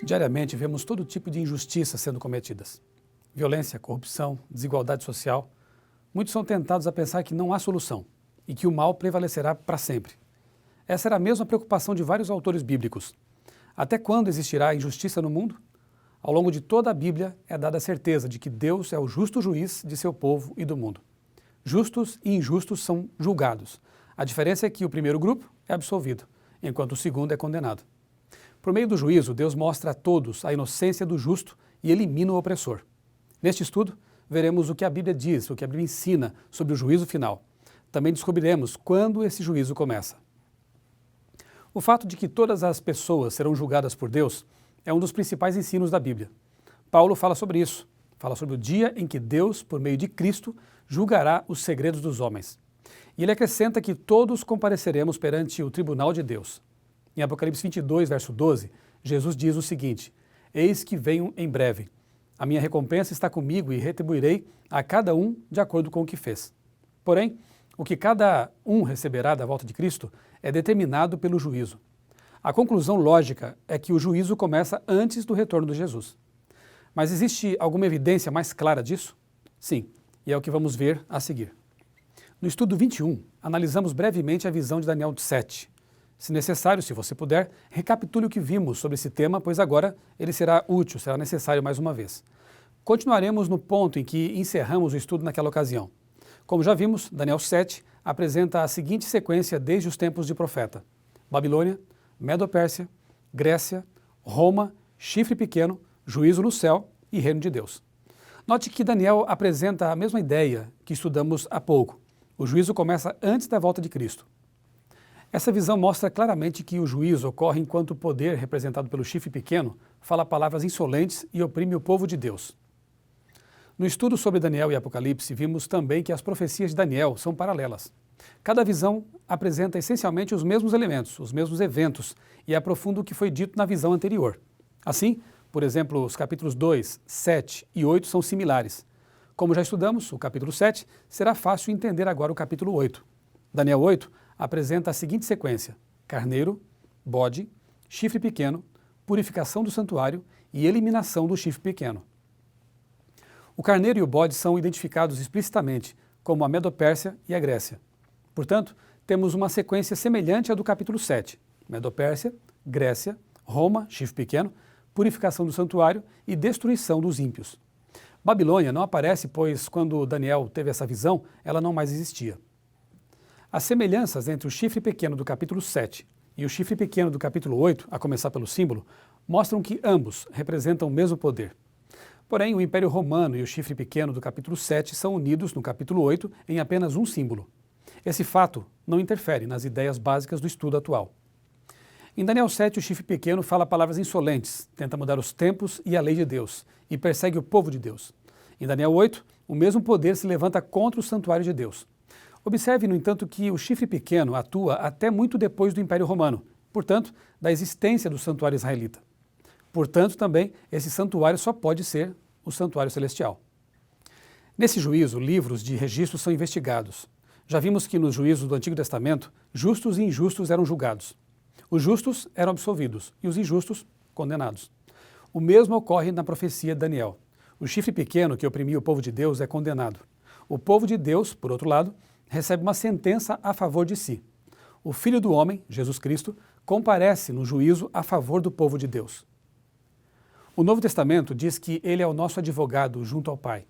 Diariamente vemos todo tipo de injustiças sendo cometidas. Violência, corrupção, desigualdade social. Muitos são tentados a pensar que não há solução e que o mal prevalecerá para sempre. Essa era a mesma preocupação de vários autores bíblicos. Até quando existirá injustiça no mundo? Ao longo de toda a Bíblia é dada a certeza de que Deus é o justo juiz de seu povo e do mundo. Justos e injustos são julgados. A diferença é que o primeiro grupo é absolvido, enquanto o segundo é condenado. Por meio do juízo, Deus mostra a todos a inocência do justo e elimina o opressor. Neste estudo, veremos o que a Bíblia diz, o que a Bíblia ensina sobre o juízo final. Também descobriremos quando esse juízo começa. O fato de que todas as pessoas serão julgadas por Deus é um dos principais ensinos da Bíblia. Paulo fala sobre isso, fala sobre o dia em que Deus, por meio de Cristo, julgará os segredos dos homens. E ele acrescenta que todos compareceremos perante o tribunal de Deus. Em Apocalipse 22, verso 12, Jesus diz o seguinte: Eis que venho em breve. A minha recompensa está comigo e retribuirei a cada um de acordo com o que fez. Porém, o que cada um receberá da volta de Cristo é determinado pelo juízo. A conclusão lógica é que o juízo começa antes do retorno de Jesus. Mas existe alguma evidência mais clara disso? Sim, e é o que vamos ver a seguir. No estudo 21, analisamos brevemente a visão de Daniel 7. Se necessário, se você puder, recapitule o que vimos sobre esse tema, pois agora ele será útil, será necessário mais uma vez. Continuaremos no ponto em que encerramos o estudo naquela ocasião. Como já vimos, Daniel 7 apresenta a seguinte sequência desde os tempos de profeta: Babilônia, Medo-Pérsia, Grécia, Roma, chifre pequeno, juízo no céu e reino de Deus. Note que Daniel apresenta a mesma ideia que estudamos há pouco. O juízo começa antes da volta de Cristo. Essa visão mostra claramente que o juízo ocorre enquanto o poder, representado pelo chifre pequeno, fala palavras insolentes e oprime o povo de Deus. No estudo sobre Daniel e Apocalipse, vimos também que as profecias de Daniel são paralelas. Cada visão apresenta essencialmente os mesmos elementos, os mesmos eventos, e aprofunda o que foi dito na visão anterior. Assim, por exemplo, os capítulos 2, 7 e 8 são similares. Como já estudamos, o capítulo 7, será fácil entender agora o capítulo 8. Daniel 8 apresenta a seguinte sequência: carneiro, bode, chifre pequeno, purificação do santuário e eliminação do chifre pequeno. O carneiro e o bode são identificados explicitamente como a Medo-Pérsia e a Grécia. Portanto, temos uma sequência semelhante à do capítulo 7. Medo-Pérsia, Grécia, Roma, chifre pequeno, purificação do santuário e destruição dos ímpios. Babilônia não aparece, pois quando Daniel teve essa visão, ela não mais existia. As semelhanças entre o chifre pequeno do capítulo 7 e o chifre pequeno do capítulo 8, a começar pelo símbolo, mostram que ambos representam o mesmo poder. Porém, o Império Romano e o chifre pequeno do capítulo 7 são unidos no capítulo 8 em apenas um símbolo. Esse fato não interfere nas ideias básicas do estudo atual. Em Daniel 7, o chifre pequeno fala palavras insolentes, tenta mudar os tempos e a lei de Deus, e persegue o povo de Deus. Em Daniel 8, o mesmo poder se levanta contra o santuário de Deus. Observe, no entanto, que o chifre pequeno atua até muito depois do Império Romano, portanto, da existência do santuário israelita. Portanto, também, esse santuário só pode ser o santuário celestial. Nesse juízo, livros de registros são investigados. Já vimos que nos juízos do Antigo Testamento, justos e injustos eram julgados. Os justos eram absolvidos e os injustos condenados. O mesmo ocorre na profecia de Daniel. O chifre pequeno que oprimia o povo de Deus é condenado. O povo de Deus, por outro lado, recebe uma sentença a favor de si. O Filho do Homem, Jesus Cristo, comparece no juízo a favor do povo de Deus. O Novo Testamento diz que ele é o nosso advogado junto ao Pai.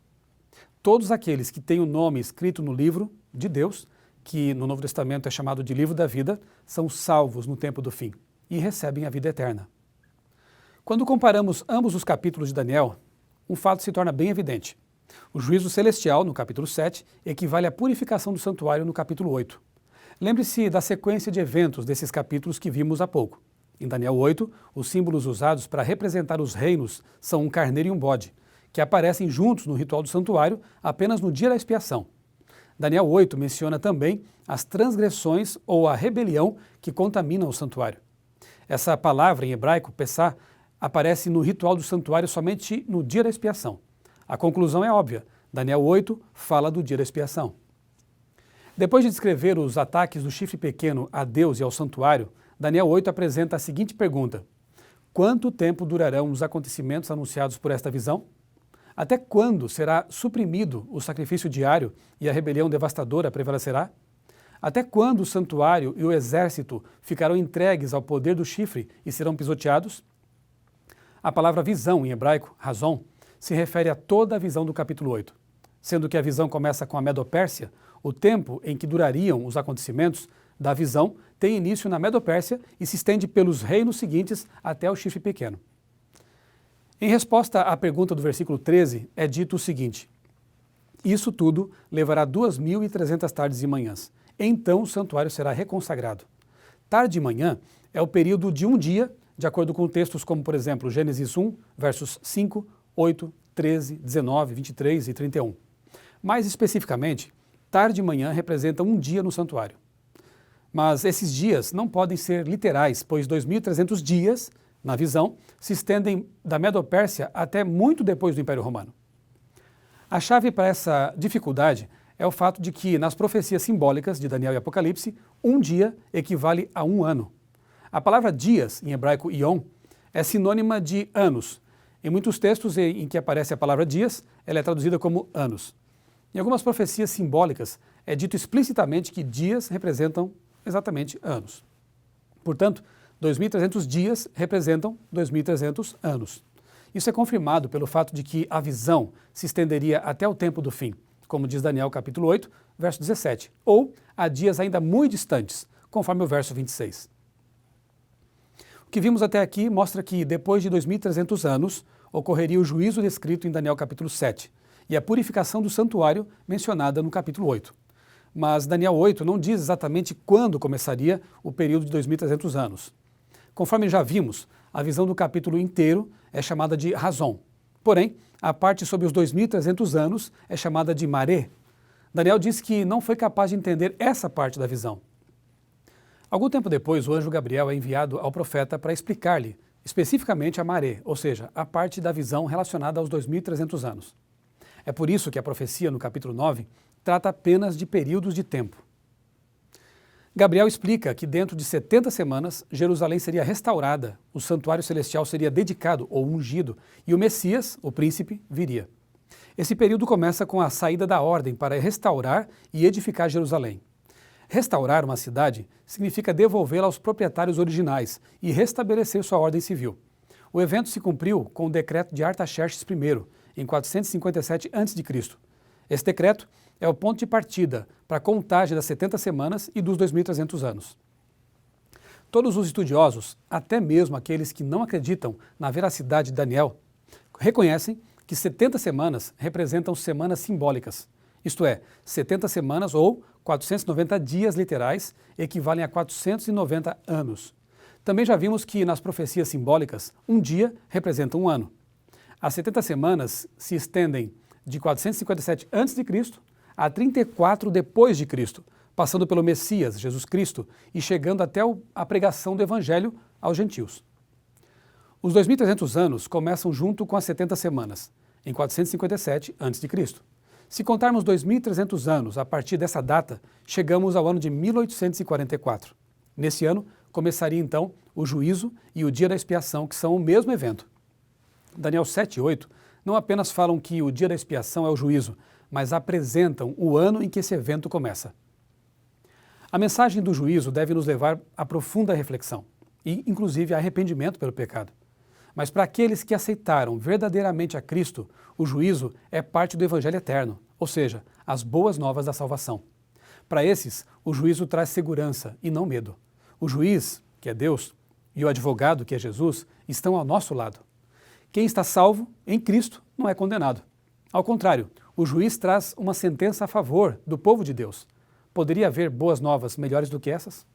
Todos aqueles que têm o nome escrito no livro de Deus, que no Novo Testamento é chamado de livro da vida, são salvos no tempo do fim e recebem a vida eterna. Quando comparamos ambos os capítulos de Daniel, um fato se torna bem evidente. O juízo celestial, no capítulo 7, equivale à purificação do santuário no capítulo 8. Lembre-se da sequência de eventos desses capítulos que vimos há pouco. Em Daniel 8, os símbolos usados para representar os reinos são um carneiro e um bode, que aparecem juntos no ritual do santuário apenas no dia da expiação. Daniel 8 menciona também as transgressões ou a rebelião que contaminam o santuário. Essa palavra em hebraico, pessá, aparece no ritual do santuário somente no dia da expiação. A conclusão é óbvia. Daniel 8 fala do dia da expiação. Depois de descrever os ataques do chifre pequeno a Deus e ao santuário, Daniel 8 apresenta a seguinte pergunta: quanto tempo durarão os acontecimentos anunciados por esta visão? Até quando será suprimido o sacrifício diário e a rebelião devastadora prevalecerá? Até quando o santuário e o exército ficarão entregues ao poder do chifre e serão pisoteados? A palavra visão, em hebraico, razon, se refere a toda a visão do capítulo 8. Sendo que a visão começa com a Medopérsia, o tempo em que durariam os acontecimentos da visão tem início na Medopérsia e se estende pelos reinos seguintes até o chifre pequeno. Em resposta à pergunta do versículo 13, é dito o seguinte: isso tudo levará 2.300 tardes e manhãs. Então o santuário será reconsagrado. Tarde e manhã é o período de um dia, de acordo com textos como, por exemplo, Gênesis 1, versos 5, 8, 13, 19, 23 e 31. Mais especificamente, tarde e manhã representa um dia no santuário. Mas esses dias não podem ser literais, pois 2.300 dias, na visão, se estendem da Medopérsia até muito depois do Império Romano. A chave para essa dificuldade é o fato de que, nas profecias simbólicas de Daniel e Apocalipse, um dia equivale a um ano. A palavra dias, em hebraico ion, é sinônima de anos. Em muitos textos em que aparece a palavra dias, ela é traduzida como anos. Em algumas profecias simbólicas, é dito explicitamente que dias representam exatamente anos. Portanto, 2.300 dias representam 2.300 anos. Isso é confirmado pelo fato de que a visão se estenderia até o tempo do fim, como diz Daniel capítulo 8, verso 17, ou a dias ainda muito distantes, conforme o verso 26. O que vimos até aqui mostra que depois de 2.300 anos ocorreria o juízo descrito em Daniel capítulo 7 e a purificação do santuário mencionada no capítulo 8. Mas Daniel 8 não diz exatamente quando começaria o período de 2.300 anos. Conforme já vimos, a visão do capítulo inteiro é chamada de razon. Porém, a parte sobre os 2.300 anos é chamada de maré. Daniel diz que não foi capaz de entender essa parte da visão. Algum tempo depois, o anjo Gabriel é enviado ao profeta para explicar-lhe especificamente a maré, ou seja, a parte da visão relacionada aos 2.300 anos. É por isso que a profecia no capítulo 9 trata apenas de períodos de tempo. Gabriel explica que dentro de 70 semanas, Jerusalém seria restaurada, o santuário celestial seria dedicado ou ungido e o Messias, o príncipe, viria. Esse período começa com a saída da ordem para restaurar e edificar Jerusalém. Restaurar uma cidade significa devolvê-la aos proprietários originais e restabelecer sua ordem civil. O evento se cumpriu com o decreto de Artaxerxes I, em 457 a.C. Esse decreto é o ponto de partida para a contagem das 70 semanas e dos 2.300 anos. Todos os estudiosos, até mesmo aqueles que não acreditam na veracidade de Daniel, reconhecem que 70 semanas representam semanas simbólicas. Isto é, 70 semanas ou 490 dias literais equivalem a 490 anos. Também já vimos que nas profecias simbólicas, um dia representa um ano. As 70 semanas se estendem de 457 a.C. a 34 depois de Cristo, passando pelo Messias, Jesus Cristo, e chegando até a pregação do Evangelho aos gentios. Os 2.300 anos começam junto com as 70 semanas, em 457 a.C. Se contarmos 2.300 anos a partir dessa data, chegamos ao ano de 1844. Nesse ano, começaria então o juízo e o dia da expiação, que são o mesmo evento. Daniel 7 e 8 não apenas falam que o dia da expiação é o juízo, mas apresentam o ano em que esse evento começa. A mensagem do juízo deve nos levar a profunda reflexão e, inclusive, a arrependimento pelo pecado. Mas para aqueles que aceitaram verdadeiramente a Cristo, o juízo é parte do Evangelho eterno, ou seja, as boas novas da salvação. Para esses, o juízo traz segurança e não medo. O juiz, que é Deus, e o advogado, que é Jesus, estão ao nosso lado. Quem está salvo em Cristo não é condenado. Ao contrário, o juiz traz uma sentença a favor do povo de Deus. Poderia haver boas novas melhores do que essas?